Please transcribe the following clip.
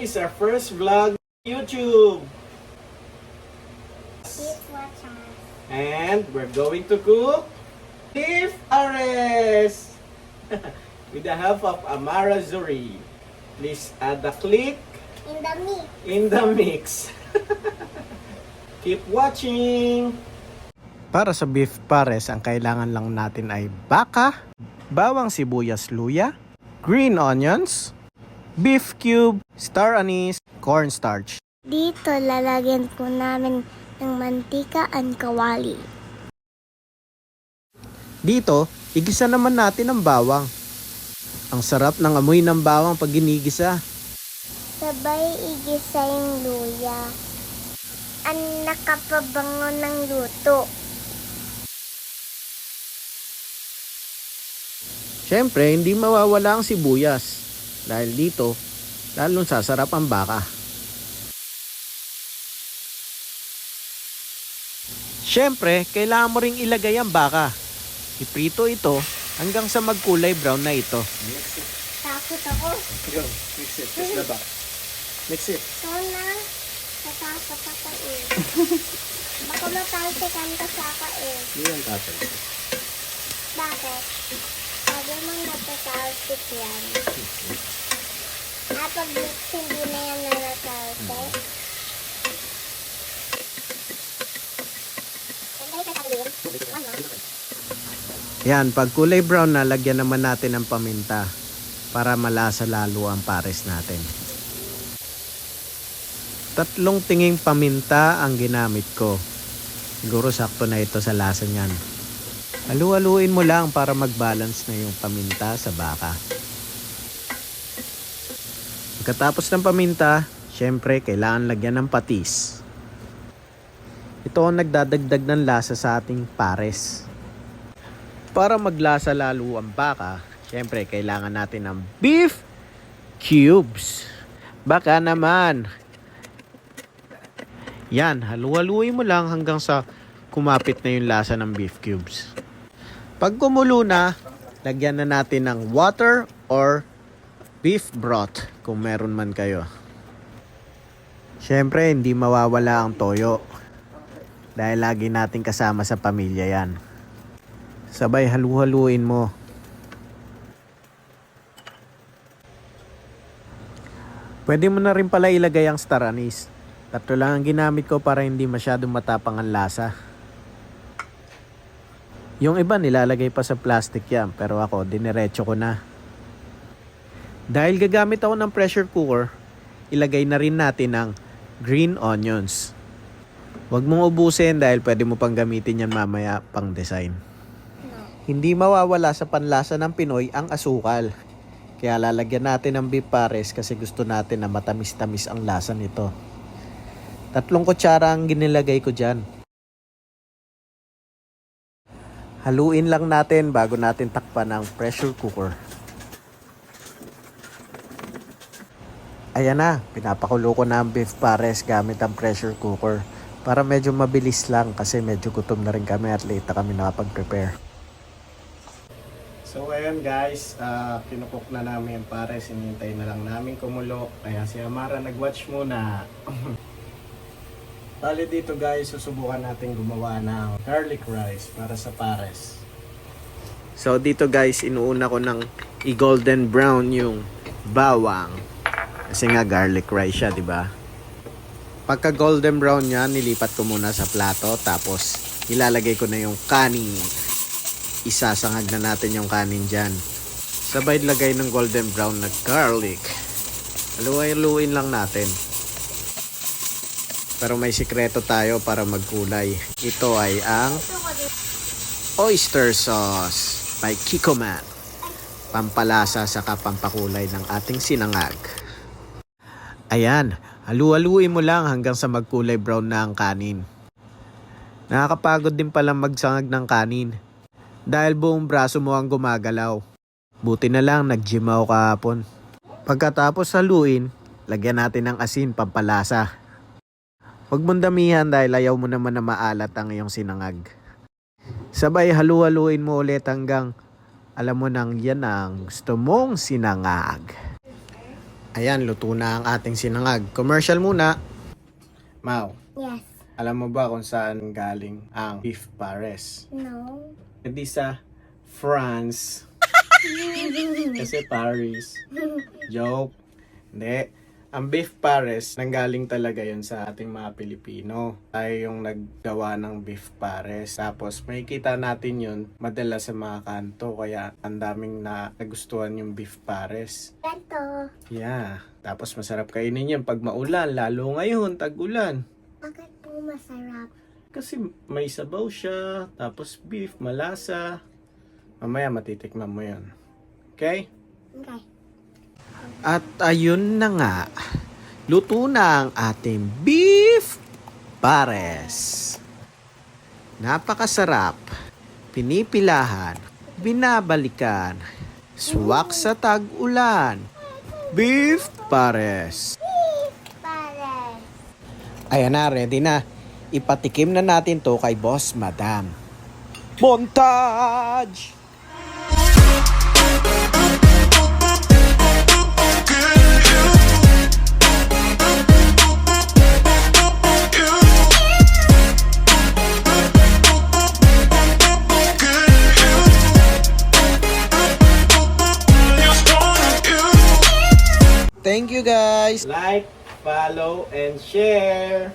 is our first vlog on YouTube. Please watch us. And we're going to cook beef pares with the help of Amara Zuri. Please add a click In the meat. in the mix. Keep watching! Para sa beef pares, ang kailangan lang natin ay baka, bawang sibuyas luya, green onions, beef cube, star anise, cornstarch. Dito lalagyan po namin ng mantika at kawali. Dito, igisa naman natin ang bawang. Ang sarap ng amoy ng bawang pag ginigisa. Sabay igisa yung luya. Ang nakapabango ng luto. Siyempre, hindi mawawala ang sibuyas. Dahil dito, lalong sasarap ang baka. Siyempre, kailangan mo ring ilagay ang baka. Iprito ito hanggang sa magkulay brown na ito. Takot ako. Go, mix it. Just the back. Mix it. So na, natakot ako eh. Baka matalsikan ka sa ako eh. Hindi yan tatay. Bakit? Sabi mo natatalsik yan. Pag mix hindi na yan natatalsik. Yan, pag kulay brown na, lagyan naman natin ng paminta para malasa lalo ang pares natin. 3 tinging paminta ang ginamit ko. Siguro sakto na ito sa lasa niyan. Halu-haluin mo lang para mag-balance na yung paminta sa baka. Pagkatapos ng paminta, syempre kailangan lagyan ng patis. Ito ang nagdadagdag ng lasa sa ating pares. Para maglasa lalo ang baka, syempre kailangan natin ng beef cubes. Baka naman. Yan, halu-haluin mo lang hanggang sa kumapit na yung lasa ng beef cubes. Pag kumulo na, lagyan na natin ng water or beef broth kung meron man kayo. Syempre, hindi mawawala ang toyo. Dahil lagi natin kasama sa pamilya yan. Sabay halu-haluin mo. Pwede mo na rin pala ilagay ang star anise. 3 lang ang ginamit ko para hindi masyadong matapang ang lasa. Yung iba nilalagay pa sa plastic yan, pero ako diniretso ko na. Dahil gagamit ako ng pressure cooker, ilagay na rin natin ang green onions. Huwag mong ubusin dahil pwede mo pang gamitin yan mamaya pang design. Hindi mawawala sa panlasa ng Pinoy ang asukal. Kaya lalagyan natin ng beef pares kasi gusto natin na matamis-tamis ang lasa nito. 3 kutsara ang ginilagay ko dyan. Haluin lang natin bago natin takpan ng pressure cooker. Ayan na, pinapakulo ko na ang beef pares gamit ang pressure cooker. Para medyo mabilis lang kasi medyo gutom na rin kami at late na kami nakapag-prepare. So ayun guys, kinukok na namin yung pares, hinihintay na lang namin kumulo. Kaya si Amara nag-watch muna. Bali dito guys, susubukan natin gumawa ng garlic rice para sa pares. So dito guys, inuuna ko ng i-golden brown yung bawang. Kasi nga garlic rice siya, di ba? Pagka golden brown niya, nilipat ko muna sa plato tapos ilalagay ko na yung kanin. Isasangag na natin yung kanin dyan. Sabay lagay ng golden brown na garlic. Haluin lang natin. Pero may sikreto tayo para magkulay. Ito ay ang oyster sauce by Kikoman. Pampalasa saka pampakulay ng ating sinangag. Ayan, halu-haluin mo lang hanggang sa magkulay brown na ang kanin. Nakakapagod din palang magsangag ng kanin. Dahil buong braso mo ang gumagalaw. Buti na lang nag-gym ako kahapon. Pagkatapos haluin, lagyan natin ng asin pampalasa. Huwag mong damihan dahil ayaw mo naman na maalat ang iyong sinangag. Sabay halu-haluin mo ulit hanggang alam mo nang yan ang gusto mong sinangag. Ayan, luto na ang ating sinangag. Commercial muna. Mau, Yes. alam mo ba kung saan galing ang beef pares? No. Hindi sa France. Kasi Paris. Joke. Hindi. Ang beef pares, nanggaling talaga yun sa ating mga Pilipino. Tayo yung naggawa ng beef pares. Tapos makikita natin yun madalas sa mga kanto. Kaya ang daming nagustuhan yung beef pares. Ganto. Yeah. Tapos masarap kainin yun pag maulan. Lalo ngayon, tag-ulan. Bakit po masarap? Kasi may sabaw siya. Tapos beef, malasa. Mamaya matitikman mo yun. Okay? Okay. At ayun na nga, luto na ang ating beef pares. Napakasarap, pinipilahan, binabalikan, swak sa tag-ulan. Beef pares. Pares. Ayan na, ready na. Ipatikim na natin to kay Boss Madam. Montage! Thank you guys. Like, follow, and share.